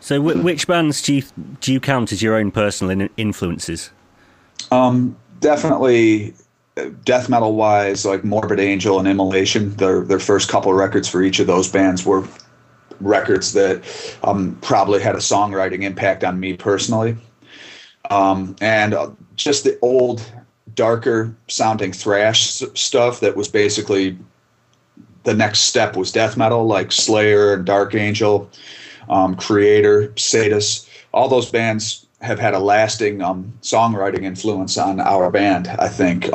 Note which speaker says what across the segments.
Speaker 1: So which bands do you count as your own personal influences?
Speaker 2: Definitely death metal wise, like Morbid Angel and Immolation. Their first couple of records for each of those bands were records that probably had a songwriting impact on me personally. And just the old, darker sounding thrash stuff that was basically the next step was death metal, like Slayer and Dark Angel, Creator, Sadus. All those bands have had a lasting songwriting influence on our band, I think.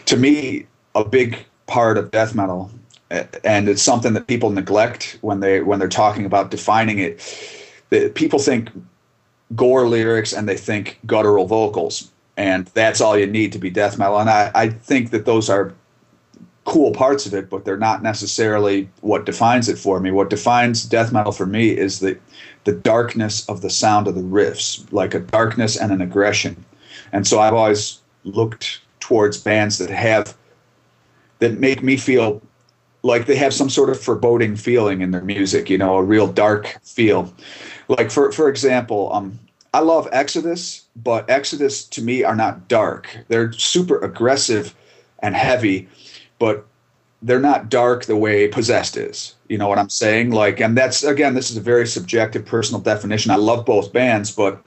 Speaker 2: To me, a big part of death metal, and it's something that people neglect when they're talking about defining it, that people think gore lyrics and they think guttural vocals, and that's all you need to be death metal. And I think that those are cool parts of it, but they're not necessarily what defines it for me. What defines death metal for me is the darkness of the sound of the riffs, like a darkness and an aggression. And so I've always looked towards bands that make me feel like they have some sort of foreboding feeling in their music, you know, a real dark feel. Like, for example, I love Exodus, but Exodus to me are not dark. They're super aggressive and heavy, but they're not dark the way Possessed is. You know what I'm saying? Like, and that's, again, this is a very subjective personal definition. I love both bands, but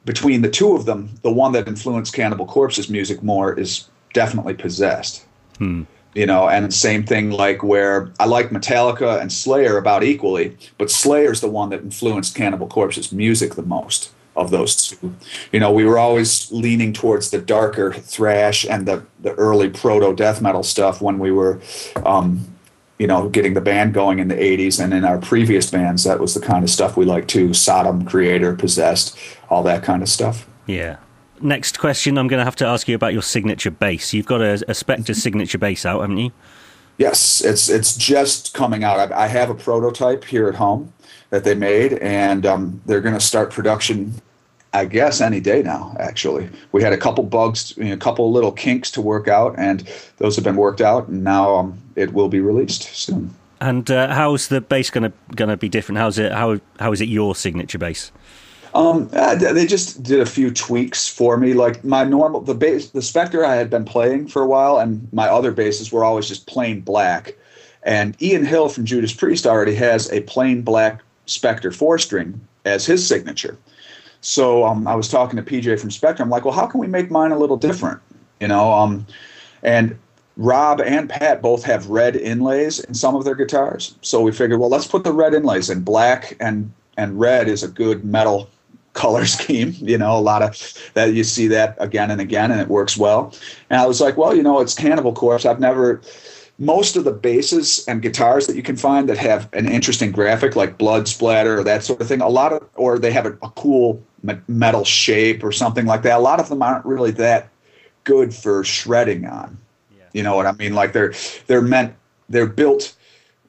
Speaker 2: between the two of them, the one that influenced Cannibal Corpse's music more is definitely Possessed. You know, and same thing, like, where I like Metallica and Slayer about equally, but Slayer's the one that influenced Cannibal Corpse's music the most of those two. You know, we were always leaning towards the darker thrash and the early proto death metal stuff when we were, you know, getting the band going in the 80s. And in our previous bands, that was the kind of stuff we liked too. Sodom, Creator, Possessed, all that kind of stuff.
Speaker 1: Yeah. Next question, I'm going to have to ask you about your signature bass. You've got a Spectre signature bass out, haven't you?
Speaker 2: Yes, it's just coming out. I have a prototype here at home that they made, and they're going to start production, I guess, any day now, actually. We had a couple bugs, a couple little kinks to work out, and those have been worked out, and now it will be released soon.
Speaker 1: And how's the bass going to be different? How is it your signature bass?
Speaker 2: They just did a few tweaks for me. Like the Spectre I had been playing for a while, and my other basses were always just plain black. And Ian Hill from Judas Priest already has a plain black Spectre 4-string as his signature. So I was talking to PJ from Spectre. I'm like, well, how can we make mine a little different? You know, and Rob and Pat both have red inlays in some of their guitars. So we figured, well, let's put the red inlays in. Black and red is a good metal color scheme, you know, a lot of that. You see that again and again, and it works well. And I was like, well, you know, it's Cannibal Corpse. Most of the basses and guitars that you can find that have an interesting graphic, like blood splatter or that sort of thing, or they have a cool metal shape or something like that. A lot of them aren't really that good for shredding on. Yeah. You know what I mean? Like they're built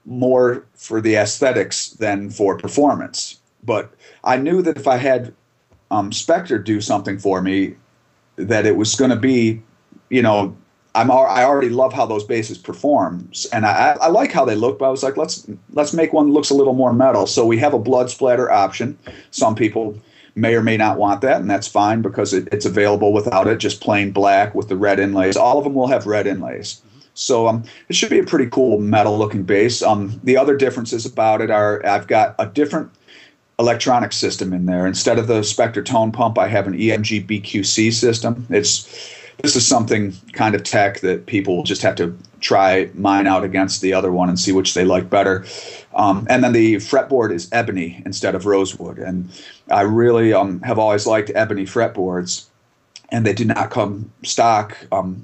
Speaker 2: more for the aesthetics than for performance. But I knew that if I had Spectre do something for me, that it was going to be, you know, I already love how those basses perform, and I like how they look. But I was like, let's make one that looks a little more metal. So we have a blood splatter option. Some people may or may not want that, and that's fine because it's available without it, just plain black with the red inlays. All of them will have red inlays. So it should be a pretty cool metal-looking bass. The other differences about it are I've got a different electronic system in there. Instead of the Spectre tone pump, I have an EMG BQC system. This is something kind of tech that people will just have to try mine out against the other one and see which they like better. And then the fretboard is ebony instead of rosewood. And I really have always liked ebony fretboards, and they do not come stock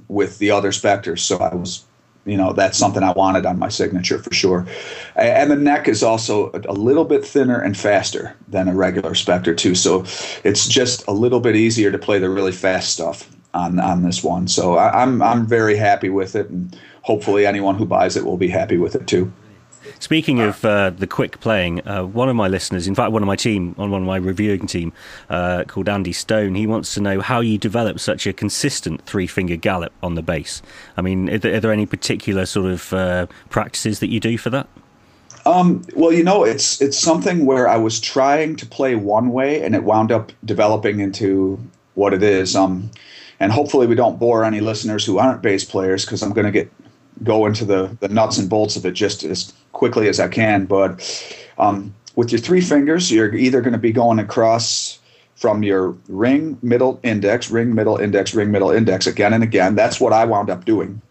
Speaker 2: with the other Spectres. So I was, you know, that's something I wanted on my signature for sure. And the neck is also a little bit thinner and faster than a regular Spectre too. So it's just a little bit easier to play the really fast stuff on this one. So I'm very happy with it, and hopefully anyone who buys it will be happy with it too.
Speaker 1: Speaking of the quick playing, one of my listeners, in fact one of my team, on one of my reviewing team, called Andy Stone, he wants to know how you develop such a consistent 3-finger gallop on the bass. I mean, are there any particular sort of practices that you do for that?
Speaker 2: Well, it's something where I was trying to play one way, and it wound up developing into what it is. And hopefully we don't bore any listeners who aren't bass players, because I'm going to go into the nuts and bolts of it just as quickly as I can. But with your three fingers, you're either going to be going across from your ring, middle, index, ring, middle, index, ring, middle, index again and again. That's what I wound up doing.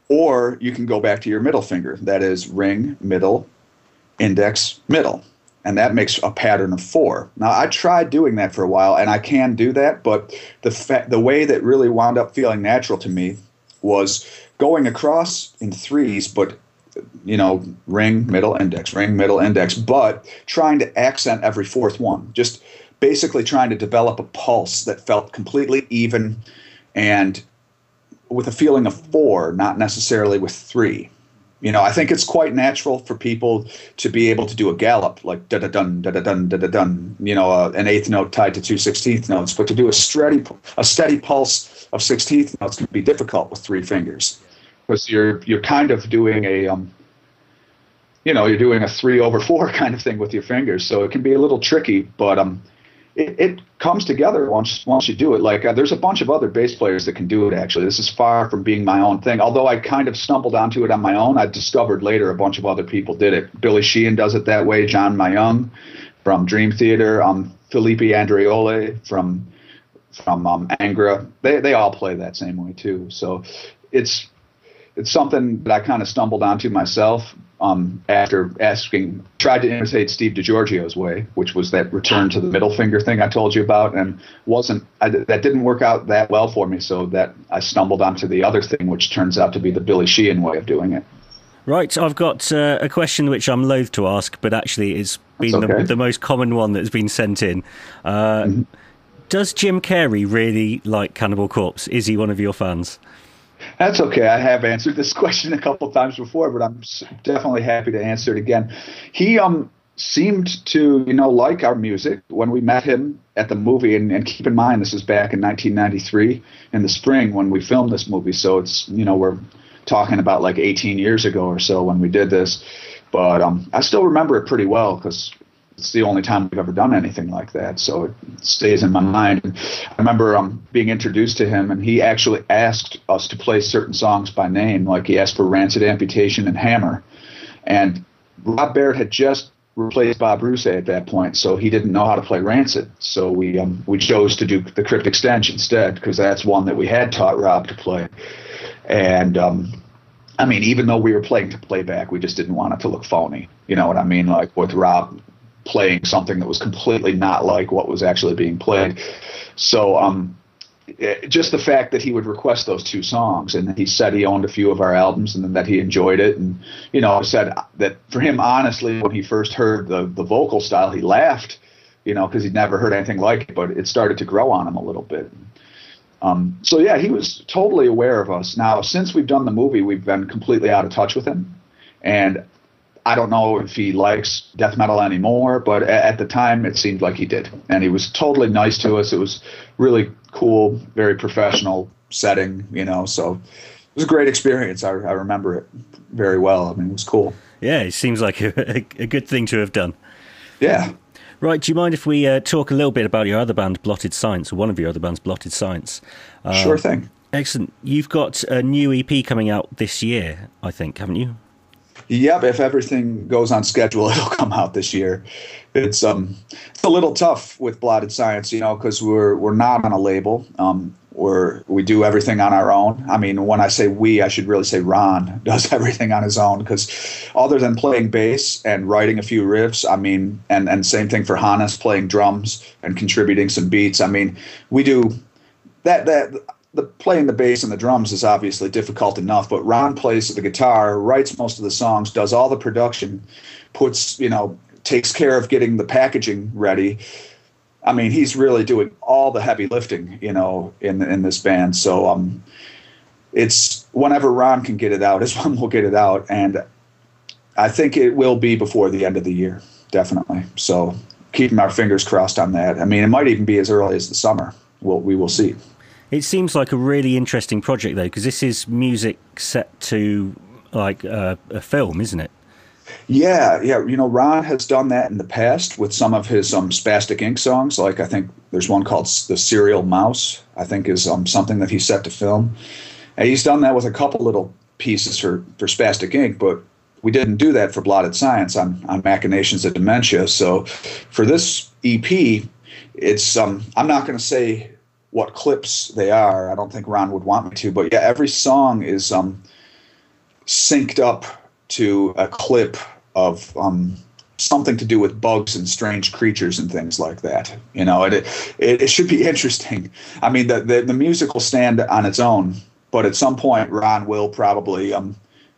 Speaker 2: Or you can go back to your middle finger. That is ring, middle, index, middle. And that makes a pattern of 4. Now, I tried doing that for a while, and I can do that, but the way that really wound up feeling natural to me was going across in 3s, but, ring, middle, index, but trying to accent every 4th one. Just basically trying to develop a pulse that felt completely even and with a feeling of 4, not necessarily with 3. I think it's quite natural for people to be able to do a gallop, like da-da-dun, da-da-dun, da-da-dun, an 8th note tied to 2 16th notes. But to do a steady pulse of 16th notes can be difficult with 3 fingers, because you're kind of doing you're doing a 3/4 kind of thing with your fingers. So it can be a little tricky, but it comes together once you do it. Like there's a bunch of other bass players that can do it, actually. This is far from being my own thing. Although I kind of stumbled onto it on my own, I discovered later a bunch of other people did it. Billy Sheehan does it that way. John Mayung from Dream Theater. Felipe Andreoli from Angra. They all play that same way too. So it's something that I kind of stumbled onto myself after tried to imitate Steve DiGiorgio's way, which was that return to the middle finger thing I told you about, and that didn't work out that well for me, so that I stumbled onto the other thing, which turns out to be the Billy Sheehan way of doing it.
Speaker 1: Right, I've got a question which I'm loath to ask, but actually it's been the most common one that's been sent in. Does Jim Carrey really like Cannibal Corpse? Is he one of your fans?
Speaker 2: That's okay. I have answered this question a couple times before, but I'm definitely happy to answer it again. He seemed to, like our music when we met him at the movie. And keep in mind, this is back in 1993 in the spring when we filmed this movie. So it's, we're talking about like 18 years ago or so when we did this. But I still remember it pretty well because it's the only time we've ever done anything like that, so it stays in my mind. And I remember being introduced to him, and he actually asked us to play certain songs by name, like he asked for Rancid Amputation and Hammer. And RedBeard had just replaced Bob Rousset at that point, so he didn't know how to play Rancid. So we chose to do the Cryptic Stench instead, because that's one that we had taught Rob to play. And even though we were playing to playback, we just didn't want it to look phony. You know what I mean? Like with Rob playing something that was completely not like what was actually being played. So just the fact that he would request those 2 songs, and he said he owned a few of our albums and that he enjoyed it, and said that for him, honestly, when he first heard the vocal style, he laughed, because he'd never heard anything like it, but it started to grow on him a little bit. So yeah, he was totally aware of us. Now, since we've done the movie, we've been completely out of touch with him, and I don't know if he likes death metal anymore, but at the time it seemed like he did. And he was totally nice to us. It was really cool, very professional setting, so it was a great experience. I remember it very well. It was cool.
Speaker 1: Yeah, it seems like a good thing to have done.
Speaker 2: Yeah.
Speaker 1: Right, do you mind if we talk a little bit about your other band, Blotted Science, or one of your other bands, Blotted Science?
Speaker 2: Sure thing.
Speaker 1: Excellent. You've got a new EP coming out this year, I think, haven't you?
Speaker 2: Yep, if everything goes on schedule, it'll come out this year. It's a little tough with Blotted Science, because we're not on a label. We do everything on our own. When I say we, I should really say Ron does everything on his own, because other than playing bass and writing a few riffs, and same thing for Hannes, playing drums and contributing some beats. We do that. The playing the bass and the drums is obviously difficult enough, but Ron plays the guitar, writes most of the songs, does all the production, takes care of getting the packaging ready. He's really doing all the heavy lifting, in this band. So it's whenever Ron can get it out is when we'll get it out, and I think it will be before the end of the year, definitely. So keeping our fingers crossed on that. It might even be as early as the summer. We will see.
Speaker 1: It seems like a really interesting project, though, because this is music set to like a film, isn't it?
Speaker 2: Yeah, yeah. Ron has done that in the past with some of his Spastic Ink songs. Like I think there's one called "The Serial Mouse." I think is something that he set to film, and he's done that with a couple little pieces for Spastic Ink. But we didn't do that for Blotted Science on Machinations of Dementia. So for this EP, it's I'm not going to say what clips they are. I don't think Ron would want me to, but yeah, every song is synced up to a clip of something to do with bugs and strange creatures and things like that. It should be interesting. I mean, the music will stand on its own, but at some point Ron will probably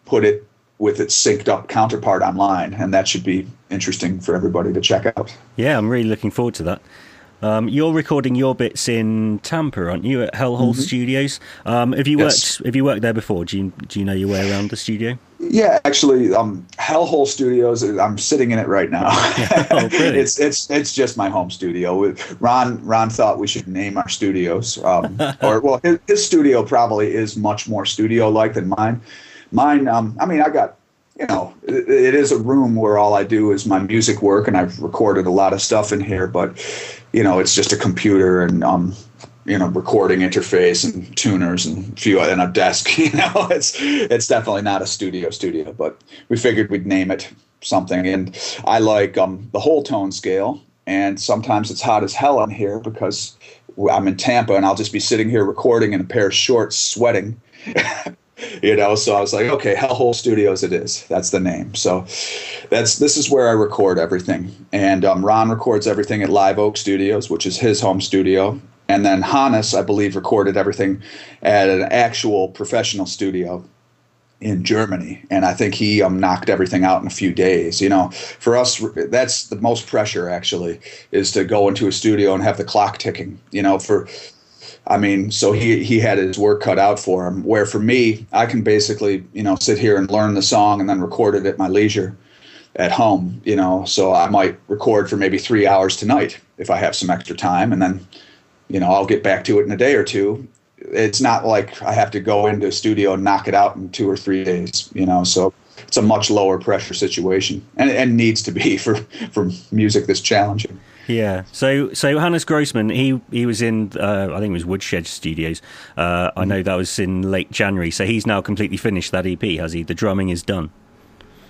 Speaker 2: put it with its synced up counterpart online, and that should be interesting for everybody to check out.
Speaker 1: Yeah, I'm really looking forward to that. You're recording your bits in Tampa, aren't you, at Hellhole Studios? Have you worked there before? Do you know your way around the studio?
Speaker 2: Yeah, actually, Hellhole Studios. I'm sitting in it right now.
Speaker 1: Oh, brilliant.
Speaker 2: It's just my home studio. Ron thought we should name our studios, his studio probably is much more studio-like than mine. Mine, I mean, I got. It is a room where all I do is my music work, and I've recorded a lot of stuff in here, but, it's just a computer and, recording interface and tuners and a desk. It's definitely not a studio, but we figured we'd name it something. And I like the whole tone scale, and sometimes it's hot as hell in here because I'm in Tampa, and I'll just be sitting here recording in a pair of shorts, sweating. So I was like, okay, Hellhole Studios it is. That's the name. So this is where I record everything. And Ron records everything at Live Oak Studios, which is his home studio. And then Hannes, I believe, recorded everything at an actual professional studio in Germany. And I think he knocked everything out in a few days. For us, that's the most pressure, actually, is to go into a studio and have the clock ticking, so he had his work cut out for him, where for me, I can basically, sit here and learn the song and then record it at my leisure at home, so I might record for maybe 3 hours tonight if I have some extra time, and then, I'll get back to it in a day or two. It's not like I have to go into a studio and knock it out in 2 or 3 days, so it's a much lower pressure situation, and needs to be for music that's challenging.
Speaker 1: Yeah. So Hannes Grossman, he was in I think it was Woodshed Studios. I know that was in late January. So he's now completely finished that EP, has he? The drumming is done.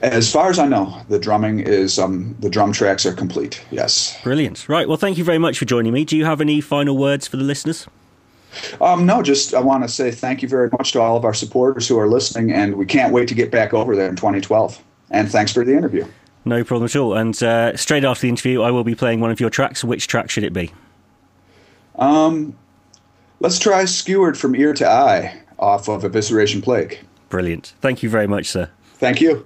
Speaker 2: As far as I know, the drumming is the drum tracks are complete. Yes.
Speaker 1: Brilliant. Right. Well, thank you very much for joining me. Do you have any final words for the listeners?
Speaker 2: No, just I want to say thank you very much to all of our supporters who are listening, and we can't wait to get back over there in 2012. And thanks for the interview. No
Speaker 1: problem at all. And straight after the interview, I will be playing one of your tracks. Which track should it be?
Speaker 2: Let's try Skewered from Ear to Eye off of Evisceration Plague.
Speaker 1: Brilliant. Thank you very much, sir.
Speaker 2: Thank you.